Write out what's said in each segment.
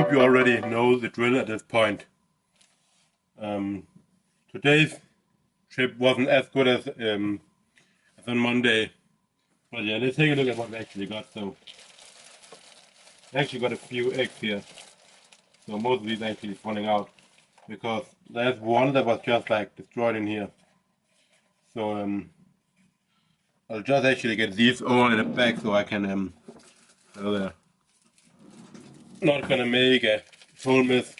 hope you already know the drill at this point. Today's trip wasn't as good as on Monday, but yeah, let's take a look at what we actually got. So, we actually got a few eggs here. So most of these actually falling out because there's one that was just like destroyed in here. So I'll just actually get these all in the bag so I can so they're not gonna make a full mess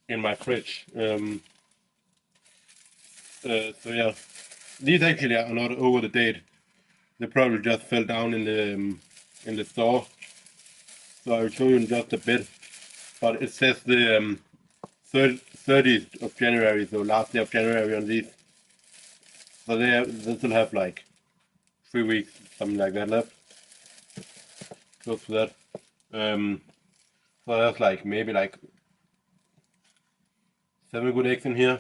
in my fridge. So yeah, these actually are not over the date. They probably just fell down in the store. So I'll show you in just a bit. But it says the 30th of January, so last day of January on these. So they still have like 3 weeks, something like that left. Close to that. So there's like maybe like 7 good eggs in here.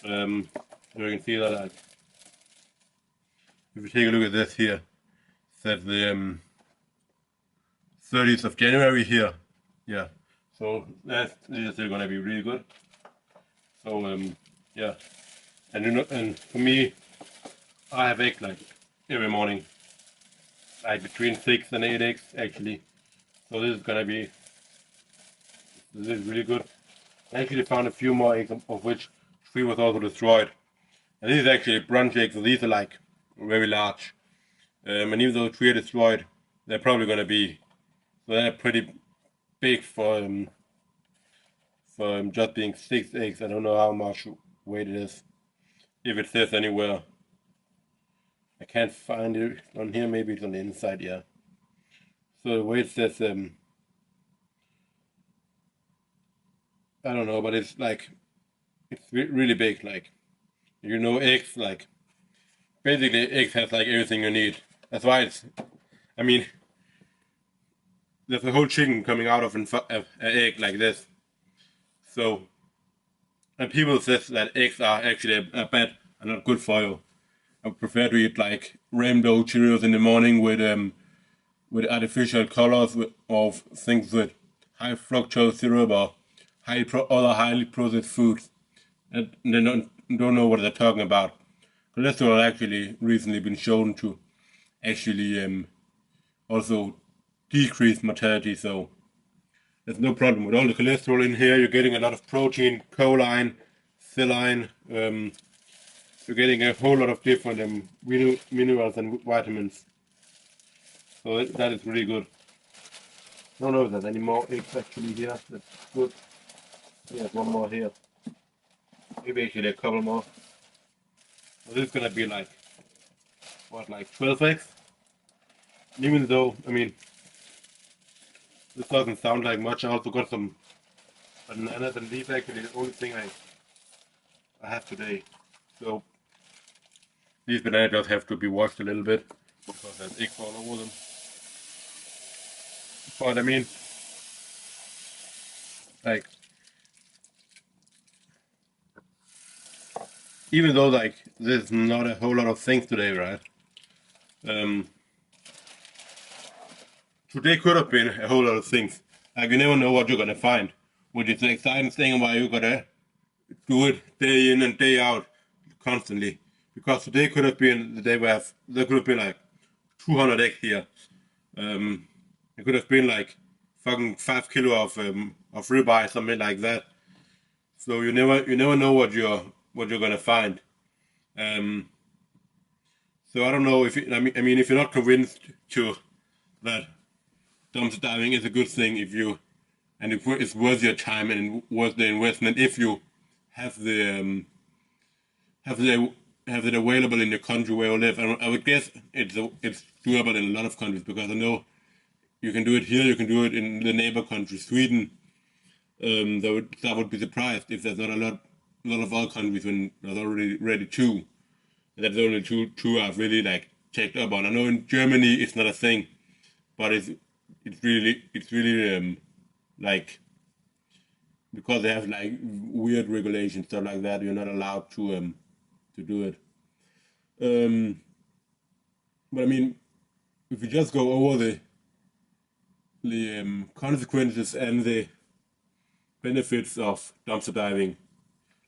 You can see that like, if you take a look at this here, it says the 30th of January here. Yeah. So this is still gonna be really good. So yeah. And you know, and for me, I have eggs like every morning, like between 6 and 8 eggs actually. So this is really good. I actually found a few more eggs, of which 3 was also destroyed. And this is actually brunch eggs, so these are like very large. And even though 3 are destroyed, they're probably gonna be, so they're pretty big for just being 6 eggs. I don't know how much weight it is. If it says anywhere. I can't find it on here, maybe it's on the inside, yeah. So the weight says I don't know, but it's like it's really big, like eggs, like basically eggs has like everything you need. That's why it's, I mean, there's a whole chicken coming out of an egg like this. So, and people says that eggs are actually a bad and not good for you. I prefer to eat like rainbow Cheerios in the morning with artificial colors of things with high fructose syrup or other highly processed foods. And they don't know what they're talking about. Cholesterol actually recently been shown to actually also decrease mortality, so there's no problem with all the cholesterol in here. You're getting a lot of protein, choline, serine. You're getting a whole lot of different minerals and vitamins. So that is really good. I don't know if there's any more eggs actually here. That's good. There's one more here. Maybe actually a couple more. So this is gonna be like what, like 12 eggs? Even though, I mean, this doesn't sound like much. I also got some bananas, and these are actually the only thing I have today. So these bananas just have to be washed a little bit because there's eggs all over them. But I mean, like, even though like there's not a whole lot of things today, right? Today could have been a whole lot of things. Like you never know what you're gonna find, which is the exciting thing why you gotta do it day in and day out constantly. Because today could have been the day where there could have been like 200 eggs here. It could have been like fucking 5 kilo of ribeye, something like that. So you never know what you're gonna find. Um, so I don't know if I mean if you're not convinced to that dumpster diving is a good thing and if it's worth your time and worth the investment if you have the have it available in your country where you live. I would guess it's doable in a lot of countries because I know you can do it here, you can do it in the neighbor country, Sweden. That would be surprised if there's not a lot of other countries when there's already ready too. That's only two I've really like checked up on. I know in Germany it's not a thing, but it's really like because they have like weird regulations stuff like that. You're not allowed to do it. But I mean, if you just go over the consequences and the benefits of dumpster diving.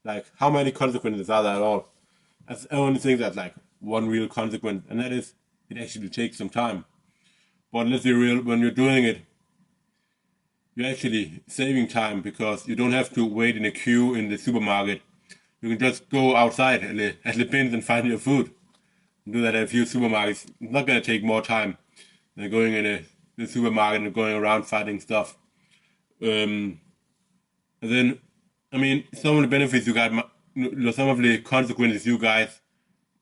Like, how many consequences are there at all? I only think that's like one real consequence, and that is it actually takes some time. But let's be real, when you're doing it, you're actually saving time because you don't have to wait in a queue in the supermarket. You can just go outside at the bins and find your food. Do that at a few supermarkets. It's not gonna take more time than going in the supermarket and going around finding stuff. Um, and then, I mean, some of the benefits you got, some of the consequences you guys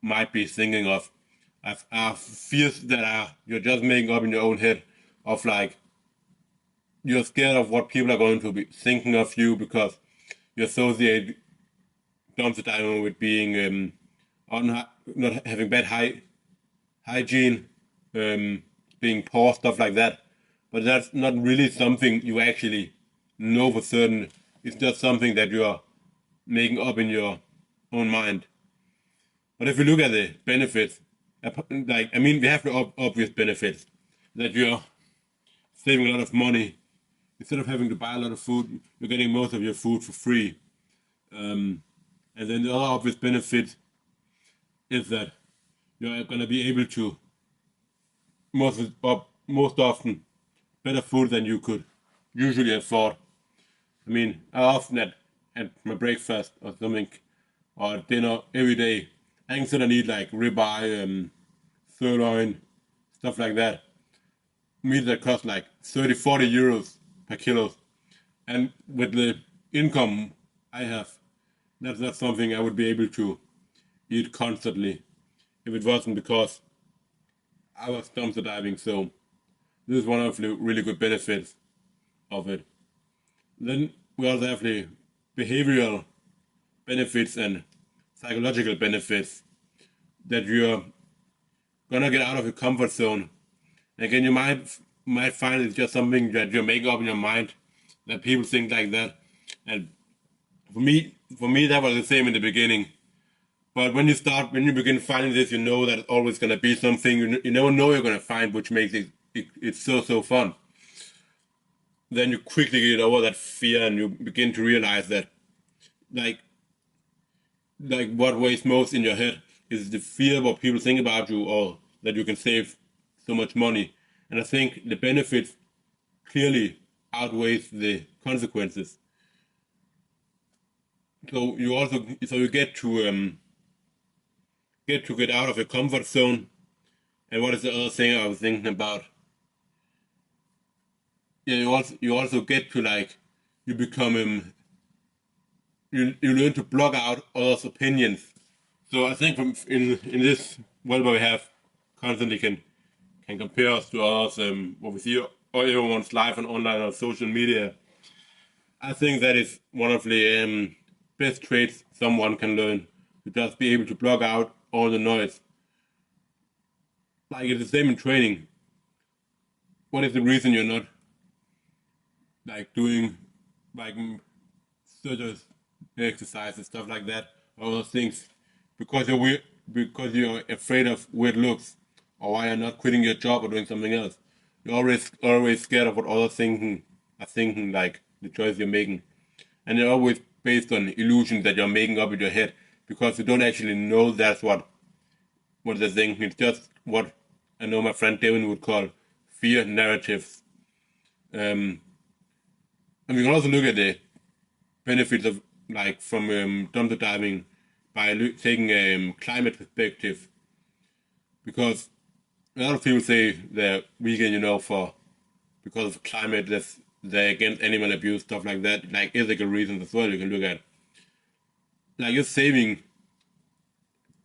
might be thinking of, are fears that are you're just making up in your own head, of like you're scared of what people are going to be thinking of you because you associate dumpster diving with being not having bad hygiene, being poor, stuff like that. But that's not really something you actually know for certain. It's just something that you're making up in your own mind. But if you look at the benefits, like, I mean, we have the obvious benefits that you're saving a lot of money. Instead of having to buy a lot of food, you're getting most of your food for free. Um, and then the other obvious benefit is that you're going to be able to most often better food than you could usually afford. I mean, I often at my breakfast or something or dinner every day, I can sit and eat like ribeye, sirloin, stuff like that. Meat that cost like 30, 40 euros per kilo. And with the income I have, that's not something I would be able to eat constantly if it wasn't because I was dumpster diving. So this is one of the really good benefits of it. Then we also have the behavioral benefits and psychological benefits that you're gonna get out of your comfort zone. And again, you might find it's just something that you're making up in your mind that people think like that. And for me, that was the same in the beginning. But when you begin finding this, you know that it's always gonna be something you never know you're gonna find, which makes it's so fun. Then you quickly get over that fear, and you begin to realize that like what weighs most in your head is the fear of what people think about you, or that you can save so much money. And I think the benefits clearly outweighs the consequences. So you get out of your comfort zone. And what is the other thing I was thinking about? Yeah, you also get to like you become you learn to block out others' opinions. So I think in this world where we have constantly can compare us to others, what we see or everyone's live and online on social media. I think that is one of the best traits someone can learn, to just be able to block out all the noise. Like it's the same in training. What is the reason you're not like doing like such as exercise and stuff like that, all those things, because you're weird, because you're afraid of weird looks, or why you're not quitting your job or doing something else. You're always scared of what others are thinking, like the choice you're making, and they're always based on illusions that you're making up in your head because you don't actually know that's what they're thinking. It's just what I know my friend Devin would call fear narratives. And we can also look at the benefits of like from dumpster diving by taking a climate perspective, because a lot of people say they're vegan, for because of climate, they're against animal abuse, stuff like that, like ethical reasons as well. You can look at like you're saving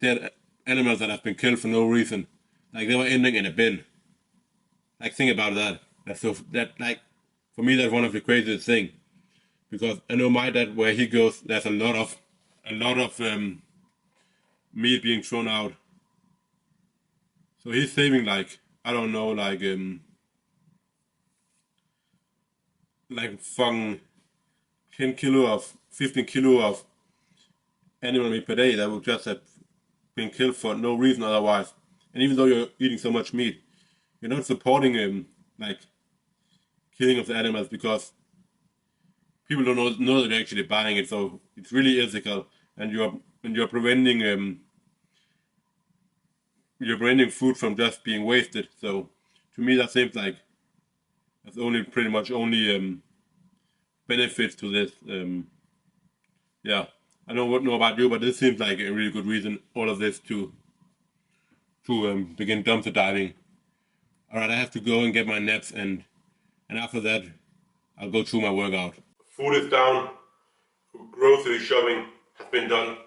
dead animals that have been killed for no reason, like they were ending in a bin. Like think about that. That like for me that's one of the craziest thing, because I know my dad where he goes, there's a lot of meat being thrown out. So he's saving like I don't know like fucking 10 kilo of 15 kilo of animal meat per day that would just have been killed for no reason otherwise. And even though you're eating so much meat, you're not supporting like killing of the animals because people don't know that they're actually buying it. So it's really ethical, and you're preventing food from just being wasted. So to me, that seems like there's only pretty much only benefits to this. Yeah, I don't know about you, but this seems like a really good reason. All of this to begin dumpster diving. All right, I have to go and get my nets, and after that, I'll go through my workout. Food is down. Grocery shopping has been done.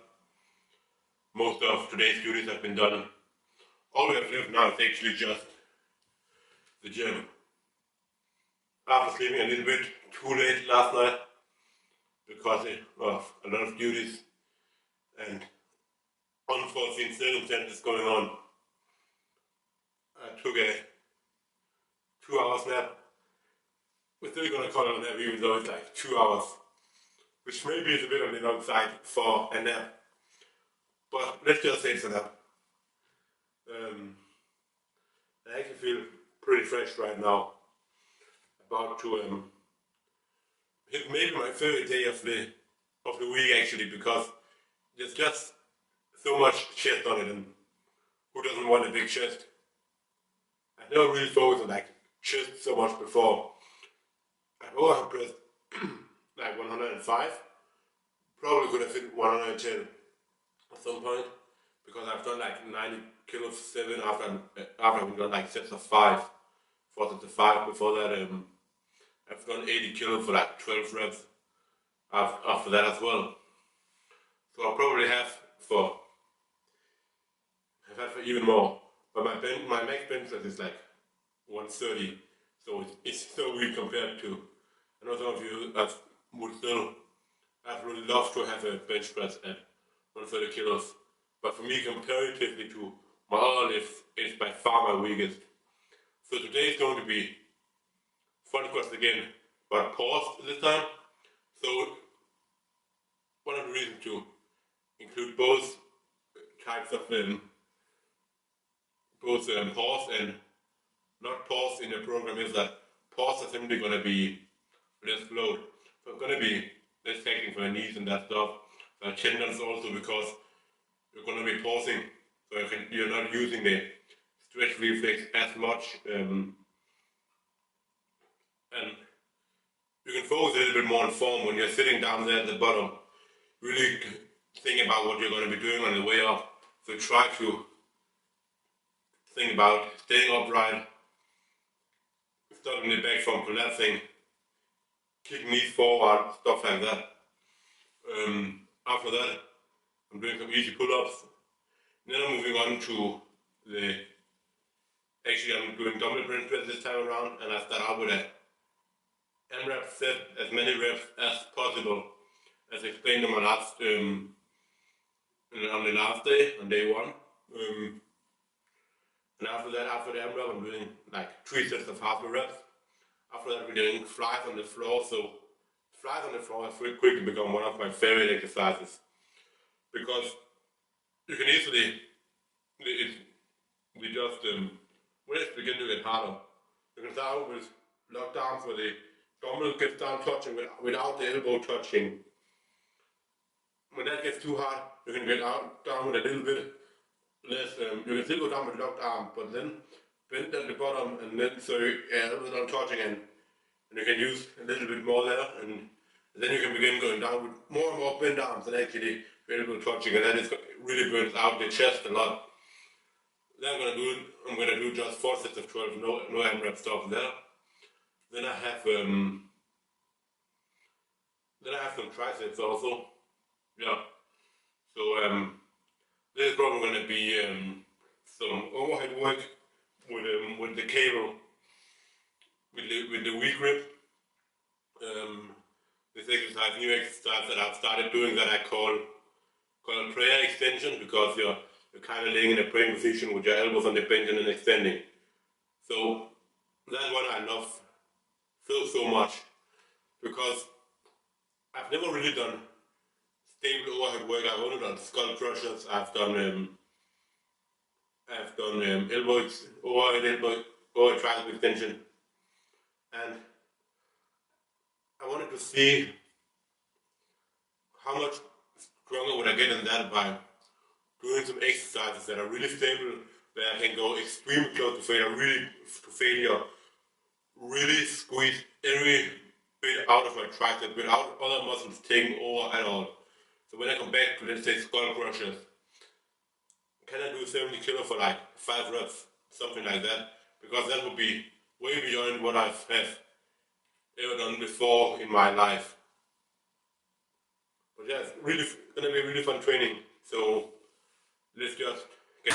Most of today's duties have been done. All we have left now is actually just the gym. After sleeping a little bit too late last night because of a lot of duties and unforeseen circumstances going on, I took a 2 hour nap. We're still gonna call it a nap even though it's like 2 hours, which maybe is a bit on the long side for a nap, but let's just say it's a nap. I actually feel pretty fresh right now. About to hit maybe my favorite day of the week actually, because there's just so much chest on it, and who doesn't want a big chest? I never really focused on like chest so much before. I've overhead pressed like 105. Probably could have hit 110 at some point because I've done like 90 kilos 7 after I've done like sets of 5, 4 sets of 5. Before that, I've done 80 kilos for like 12 reps after that as well. So I'll probably have had for even more. But my max bench press is like 130, so it's so weak compared to. I know some of you would still. I'd really love to have a bench press at 130 kilos, but for me, comparatively to my other lifts, it's by far my weakest. So today is going to be front squats again, but paused this time. So one of the reasons to include both types of pause and not pause in the program is that pause is simply going to be less float. So it's going to be less taking for the knees and that stuff. Tendons also because you're going to be pausing, so you're not using the stretch reflex as much, and you can focus a little bit more on form when you're sitting down there at the bottom. Really think about what you're going to be doing on the way up. So try to think about staying upright, stopping the back from collapsing, kicking knees forward, stuff like that. After that, I'm doing some easy pull-ups. Then I'm moving on to I'm doing dumbbell bench press this time around, and I start out with a M-rep set, as many reps as possible, as explained on my last, on the last day, on day 1. And after that, after the M-rep, I'm doing like 3 sets of half reps. After that, we're doing flies on the floor. So flies on the floor has quickly become one of my favorite exercises because you can easily, we just, when it begin to get harder, you can start with lockdowns where the dumbbell gets down touching without the elbow touching. When that gets too hard, you can get down with a little bit less, you can still go down with locked arm, but then bend at the bottom, and then so your elbows are touching, and you can use a little bit more there, and then you can begin going down with more and more bent arms and actually your elbow touching, and then it really burns out the chest a lot. Then I'm gonna do just 4 sets of 12, no M-rep stuff there. Then I have some triceps also. Yeah. So this is probably gonna be some overhead work with the cable, with the weak grip. This exercise, new exercise that I've started doing that I call prayer extension, because you're kind of laying in a praying position with your elbows on the bench and then extending. So that one I love so much because I've never really done stable overhead work. I've only done skull crushers. I've done elbows, overhead tricep extension, and wanted to see how much stronger would I get in that by doing some exercises that are really stable, where I can go extremely close to failure, really squeeze every bit out of my tricep without other muscles taking over at all. So when I come back to, let's say, skull crushers, can I do 70 kilo for like 5 reps, something like that? Because that would be way beyond what I've ever done before in my life. But yeah, it's really gonna be really fun training. So let's just get.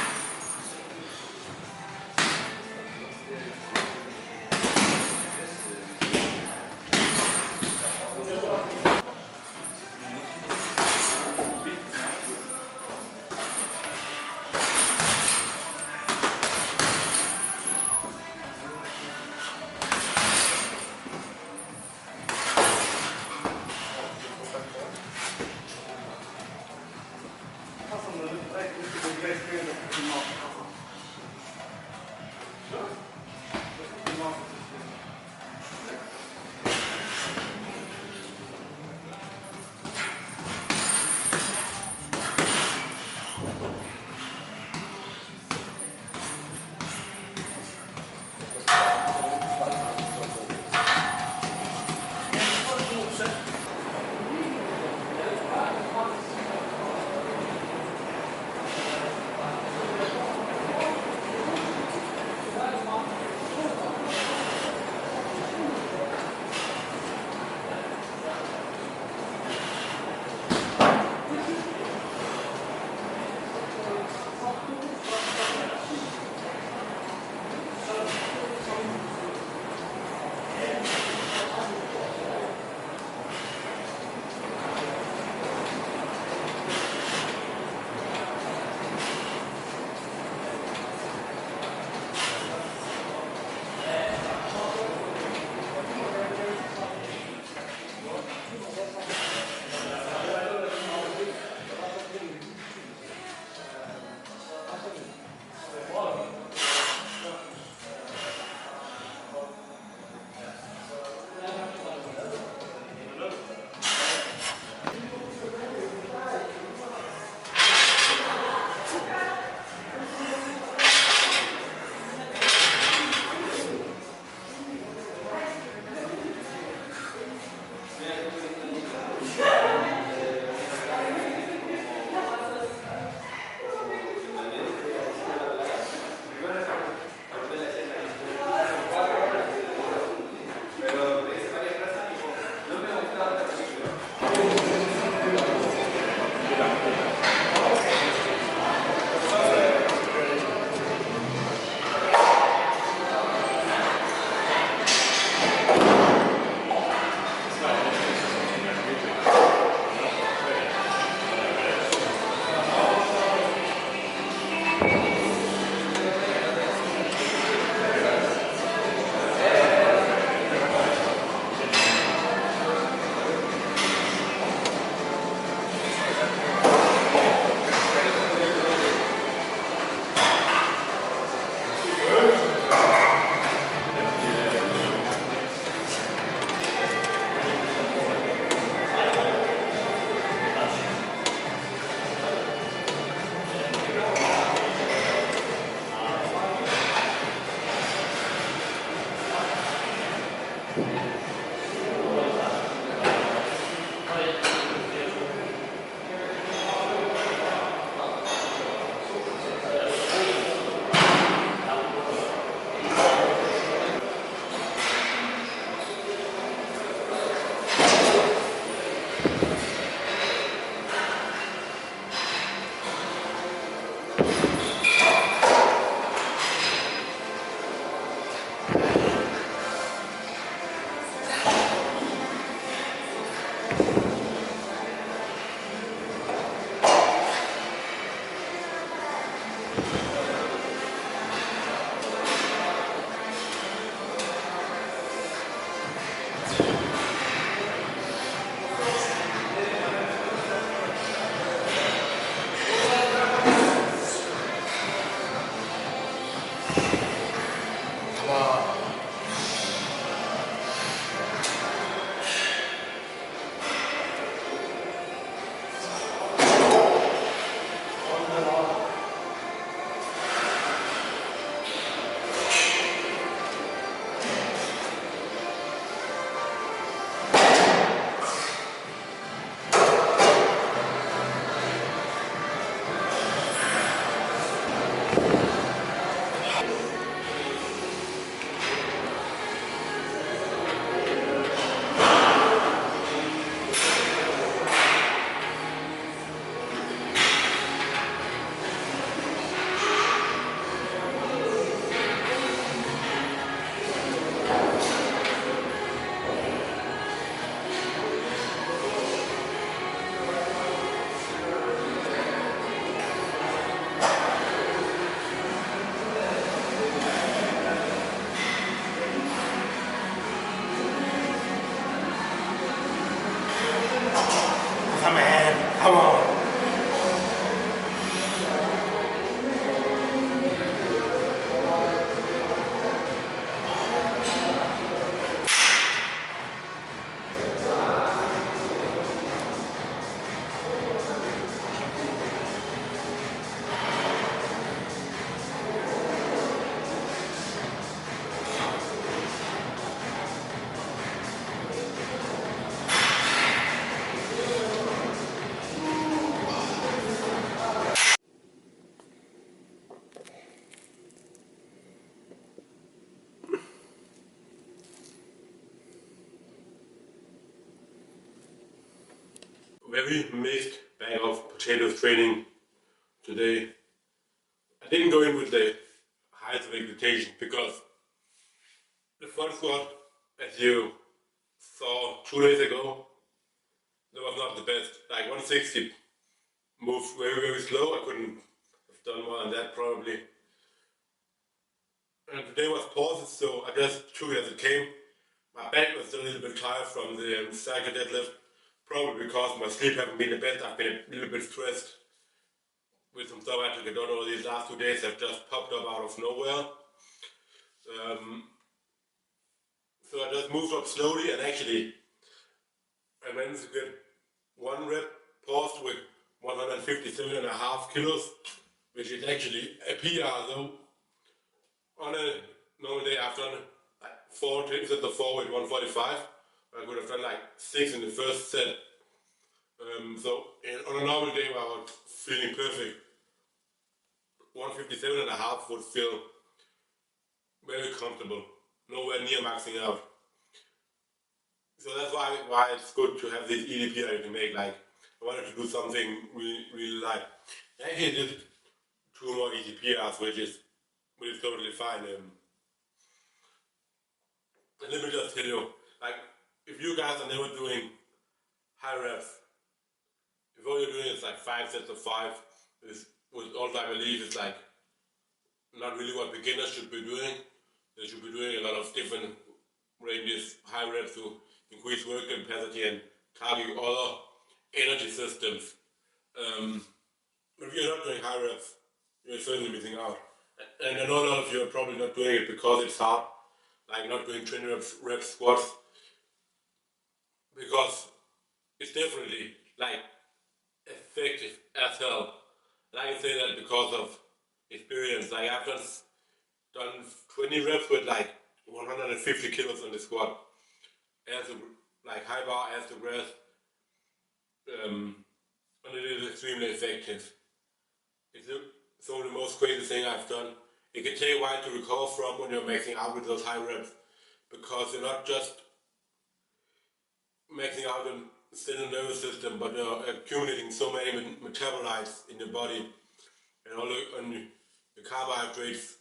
very mixed bag of potatoes training today. I didn't go in with the highest of expectations because the front squat, as you saw 2 days ago, that was not the best. Like 160 moved very, very slow. I couldn't have done more than that probably. And today was pauses, so I just took it as it came. My back was still a little bit tired from the cycle deadlift, probably because my sleep haven't been the best. I've been a little bit stressed with some stuff I had to get done over these last 2 days have just popped up out of nowhere. So I just moved up slowly, and actually I managed to get one rep paused with 157.5 kilos, which is actually a PR though. On a normal day I've done like 4 sets of 4 with 145. I could have done like 6 in the first set. On a normal day where I was feeling perfect, 157.5 would feel very comfortable, nowhere near maxing out. So that's why it's good to have this EDP that you can make. Like, I wanted to do something really, really light. I actually did 2 more EDPRs, which is totally fine. And let me just tell you, like, if you guys are never doing high reps, if all you're doing is like 5 sets of 5, with all I believe is like not really what beginners should be doing. They should be doing a lot of different ranges, high reps to increase work capacity and target other energy systems. But if you're not doing high reps, you're certainly missing out. And I know a lot of you are probably not doing it because it's hard, like not doing 20 reps squats, because it's definitely like effective as hell. And I can say that because of experience. Like I've just done 20 reps with like 150 kilos on the squat, as a, like high bar as the rest, and it is extremely effective. It's the most crazy thing I've done. It can take a while to recover from when you're maxing out with those high reps, because you're not just maxing out in the central nervous system, but you're accumulating so many metabolites in your body, and all the carbohydrates,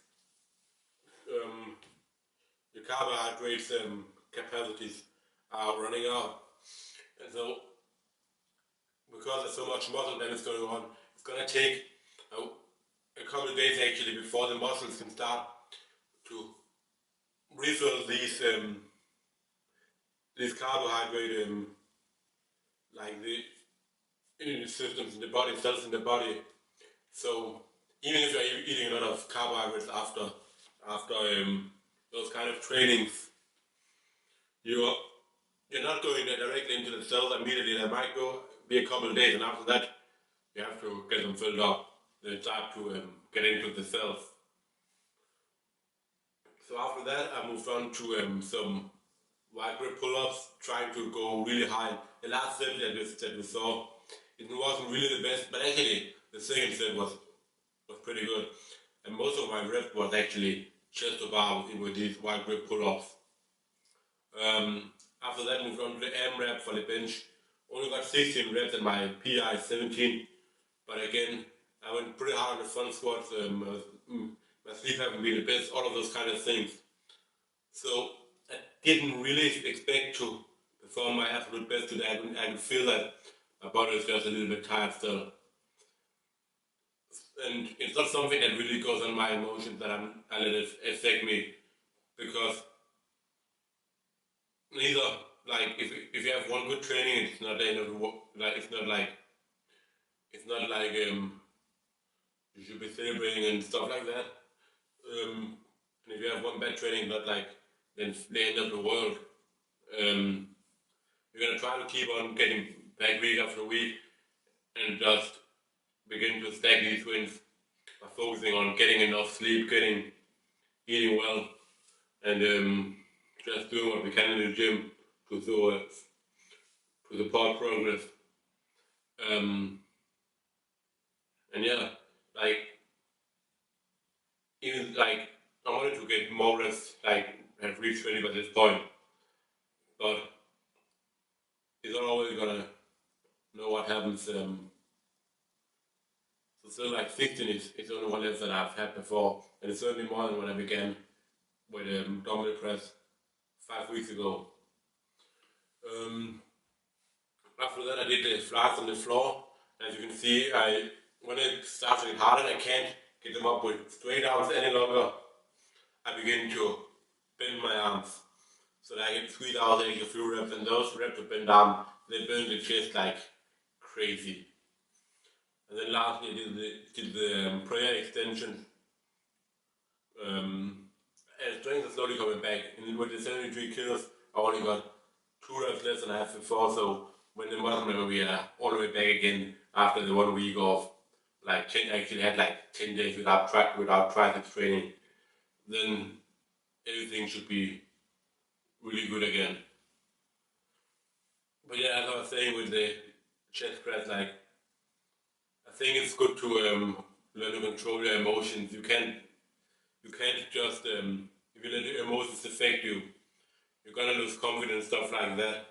capacities are running out. And so, because there's so much muscle damage going on, it's going to take a couple of days actually before the muscles can start to refill these carbohydrate like the systems in the body, cells in the body. So even if you're eating a lot of carbohydrates after those kind of trainings, you're not going directly into the cells immediately. There might be a couple of days, and after that you have to get them filled up. They start to get into the cells. So after that I moved on to some wide grip pull-ups, trying to go really high. The last set that we saw, it wasn't really the best, but actually the second set was pretty good. And most of my reps was actually chest to bar with these wide grip pull-ups. After that moved on to the AMRAP for the bench. Only got 16 reps and my PI is 17. But again, I went pretty hard on the front squats. My sleep haven't been the best, all of those kind of things. So I didn't really expect to perform my absolute best today. I could feel that my body is just a little bit tired still. And it's not something that really goes on my emotions that I let it affect me, because neither, like, if you have one good training, it's not the end of the world. Like, it's not like you should be celebrating and stuff like that. And if you have one bad training, not like then the end of the world. You're gonna try to keep on getting back week after week and just begin to stack these wins by focusing on getting enough sleep, eating well, and just doing what we can in the gym to support progress. And yeah, like, even like I wanted to get more rest, like have reached 20 by this point, but it's not always gonna know what happens. So still like 16 is only one less than I've had before, and it's certainly more than when I began with dumbbell press 5 weeks ago. Um, After that, I did the flies on the floor. As you can see, when it starts to get harder and I can't get them up with straight arms any longer, I begin to bend my arms so that I can squeeze out the extra few reps, and those reps of bend arm, they burn the chest like crazy. And then lastly, I did the prayer extension. And strength is slowly coming back. And with the 73 kilos, I only got 2 reps less than I had before. So when the muscle memory we are all the way back again after the 1 week off, like 10, I actually had like 10 days without triceps training, then everything should be really good again. But yeah, as I was saying with the chest press, like I think it's good to learn to control your emotions. You can't just if you let your emotions affect you, you're gonna lose confidence, stuff like that.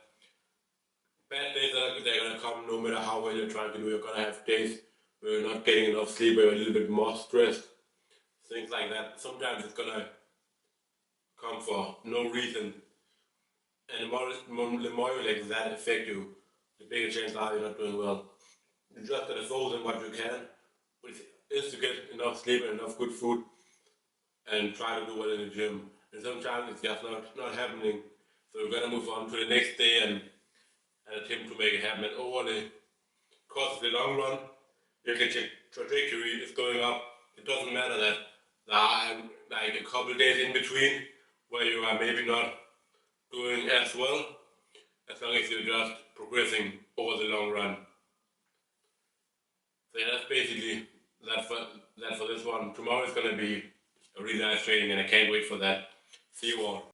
Bad days they're gonna come no matter how well you're trying to do. You're gonna have days where you're not getting enough sleep, where you're a little bit more stressed, things like that. Sometimes it's gonna come for no reason, and the more you let that affect you, the bigger chance are you're not doing well. You just gotta focus on what you can, which is to get enough sleep and enough good food, and try to do well in the gym. And sometimes it's just not happening, so we're gonna move on to the next day and attempt to make it happen. And over the course of the long run, if the trajectory is going up, it doesn't matter that there are like a couple days in between where you are maybe not doing as well, as long as you're just progressing over the long run. So yeah, that's basically that for this one. Tomorrow is gonna be a really nice training, and I can't wait for that. See you all.